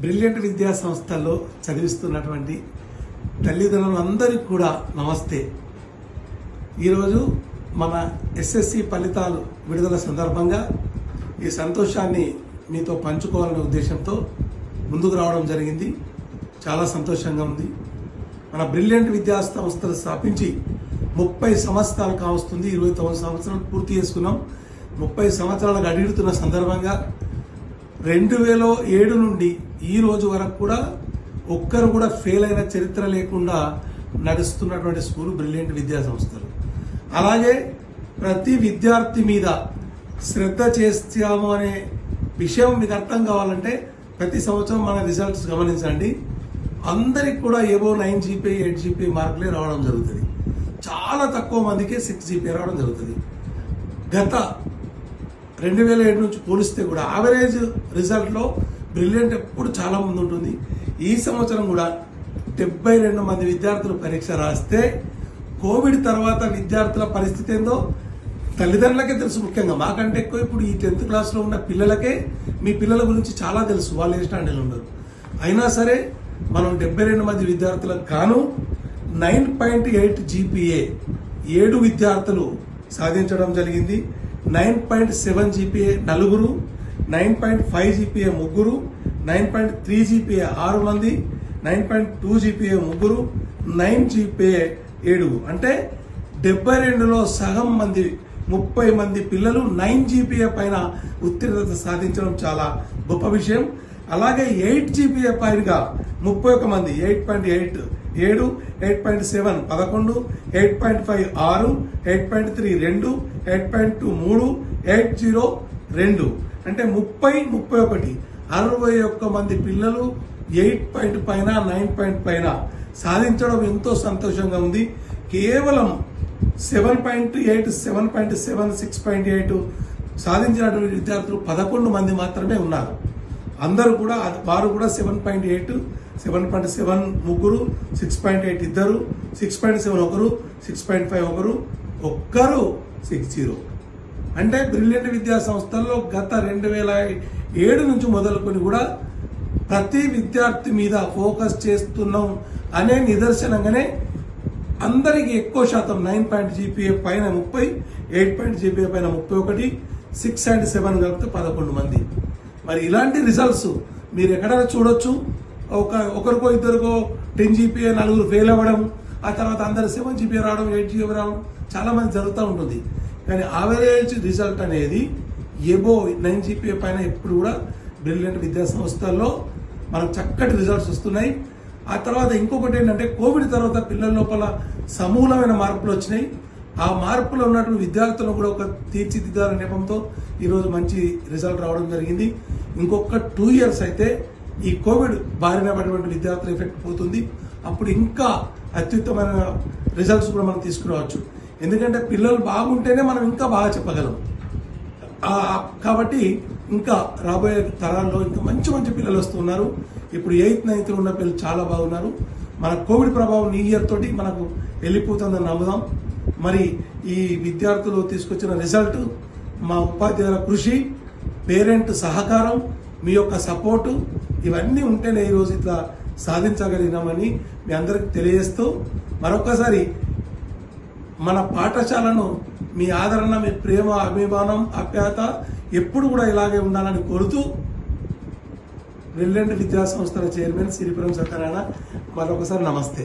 Brilliant విద్యా సంస్థల్లో చదివిస్తున్నటువంటి తల్లిదండ్రులందరికీ కూడా నమస్తే. ఈరోజు మన ఎస్ఎస్సి ఫలితాలు విడుదల సందర్భంగా ఈ సంతోషాన్ని మీతో పంచుకోవాలనే ఉద్దేశంతో ముందుకు రావడం జరిగింది. చాలా సంతోషంగా ఉంది. మన బ్రిలియంట్ విద్యా సంస్థలు స్థాపించి 30 సంవత్సరాలు కావస్తుంది. 29 సంవత్సరాలు పూర్తి చేసుకున్నాం. 30 సంవత్సరాలకు అడుగుతున్న సందర్భంగా 2007 నుండి ఈ రోజు వరకు కూడా ఒక్కరు కూడా ఫెయిల్ అయిన చరిత్ర లేకుండా నడుస్తున్నటువంటి స్కూల్ బ్రిలియంట్ విద్యా సంస్థలు. అలాగే ప్రతి విద్యార్థి మీద శ్రద్ధ చేస్తాము అనే విషయం మీకు అర్థం కావాలంటే ప్రతి సంవత్సరం మన రిజల్ట్స్ గమనించండి. అందరికి కూడా ఏవో 9 GPA 8 GPA మార్కులే రావడం జరుగుతుంది. చాలా తక్కువ మందికి 6 GPA రావడం జరుగుతుంది. గత 2007 నుంచి పోలిస్తే కూడా యావరేజ్ రిజల్ట్లో బ్రిలియంట్ ఎప్పుడు చాలా ముందు ఉంటుంది. ఈ సంవత్సరం కూడా 72 మంది విద్యార్థులు పరీక్ష రాస్తే కోవిడ్ తర్వాత విద్యార్థుల పరిస్థితి ఏందో తల్లిదండ్రులకే తెలుసు. ముఖ్యంగా మాకంటే ఎక్కువ ఇప్పుడు ఈ 10th క్లాస్లో ఉన్న పిల్లలకే మీ పిల్లల గురించి చాలా తెలుసు. వాళ్ళు ఏ స్టాండర్డ్లో ఉన్నారు. అయినా సరే మనం 72 మంది విద్యార్థులకు గాను 9.8 GPA 7 విద్యార్థులు సాధించడం జరిగింది. 9.7 GPA 4, 9.5 GPA 3, 9.3 GPA 6 మంది, 9.2 GPA 3, 9 GPA 7. అంటే 72లో సగం మంది 30 మంది పిల్లలు 9 GPA పైన ఉత్తీర్ణత సాధించడం చాలా గొప్ప విషయం. అలాగే 8 GPA పైగా 31 మంది 8.8 7, 8.7 11, 8.5 6, 8.3 2, 8.2 3, 8.0 2. అంటే 30 31 61 మంది పిల్లలు 8 పాయింట్ పైన 9 పాయింట్ పైన సాధించడం ఎంతో సంతోషంగా ఉంది. కేవలం 7.8 7.7 6.8 సాధించినటువంటి విద్యార్థులు 11 మంది మాత్రమే ఉన్నారు. అందరూ కూడా వారు కూడా 7.8 7.7 ముగ్గురు, 6.8 ఇద్దరు, 6.7 ఒకరు, 6.5 ఒకరు, ఒక్కరు 6.0. అంటే బ్రిలియంట్ విద్యా సంస్థల్లో గత 2007 నుంచి మొదలుకొని కూడా ప్రతి విద్యార్థి మీద ఫోకస్ చేస్తున్నాం అనే నిదర్శనంగానే అందరికి ఎక్కువ శాతం 9 GPA పైన 30, 8 GPA పైన 31, 6 and 7 కలిపితే 11 మంది. మరి ఇలాంటి రిజల్ట్స్ మీరు ఎక్కడైనా చూడొచ్చు. ఒకరికో ఇద్దరికో 10 GPA 4 ఫెయిల్ అవ్వడం, ఆ తర్వాత అందరు 7 GPA రావడం, 8 GPA రావడం చాలా మంది జరుగుతూ ఉంటుంది. కానీ యావరేజ్ రిజల్ట్ అనేది ఎబో 9 GPA పైన ఎప్పుడు కూడా బ్రిలియంట్ విద్యా సంస్థల్లో మనకు చక్కటి రిజల్ట్స్ వస్తున్నాయి. ఆ తర్వాత ఇంకొకటి ఏంటంటే కోవిడ్ తర్వాత పిల్లల లోపల సమూలమైన మార్పులు వచ్చినాయి. ఆ మార్పులో ఉన్నటువంటి విద్యార్థులను కూడా ఒక తీర్చిదిద్దాల నేపంతో ఈరోజు మంచి రిజల్ట్ రావడం జరిగింది. ఇంకొక 2 years అయితే ఈ కోవిడ్ బారిన పడినటువంటి విద్యార్థుల ఎఫెక్ట్ పోతుంది. అప్పుడు ఇంకా అత్యుత్తమైన రిజల్ట్స్ కూడా మనం తీసుకురావచ్చు. ఎందుకంటే పిల్లలు బాగుంటేనే మనం ఇంకా బాగా చెప్పగలం. కాబట్టి ఇంకా రాబోయే తరాల్లో ఇంకా మంచి మంచి పిల్లలు వస్తున్నారు. ఇప్పుడు 8th 9th ఉన్న పిల్లలు చాలా బాగున్నారు. మన కోవిడ్ ప్రభావం ఈ ఇయర్ తోటి మనకు వెళ్ళిపోతుందని నమ్ముదాం. మరి ఈ విద్యార్థులు తీసుకొచ్చిన రిజల్ట్ మా ఉపాధ్యాయుల కృషి, పేరెంట్ సహకారం, మీ యొక్క సపోర్టు ఇవన్నీ ఉంటేనే ఈరోజు ఇట్లా సాధించగలిగినామని మీ అందరికి తెలియజేస్తూ మరొకసారి మన పాఠశాలను మీ ఆదరణ, మీ ప్రేమ, అభిమానం, ఆప్యాయత ఎప్పుడు కూడా ఇలాగే ఉండాలని కోరుతూ బ్రిలియంట్ విద్యా సంస్థల చైర్మన్ సిరిపురం సత్యనారాయణ మరొకసారి నమస్తే.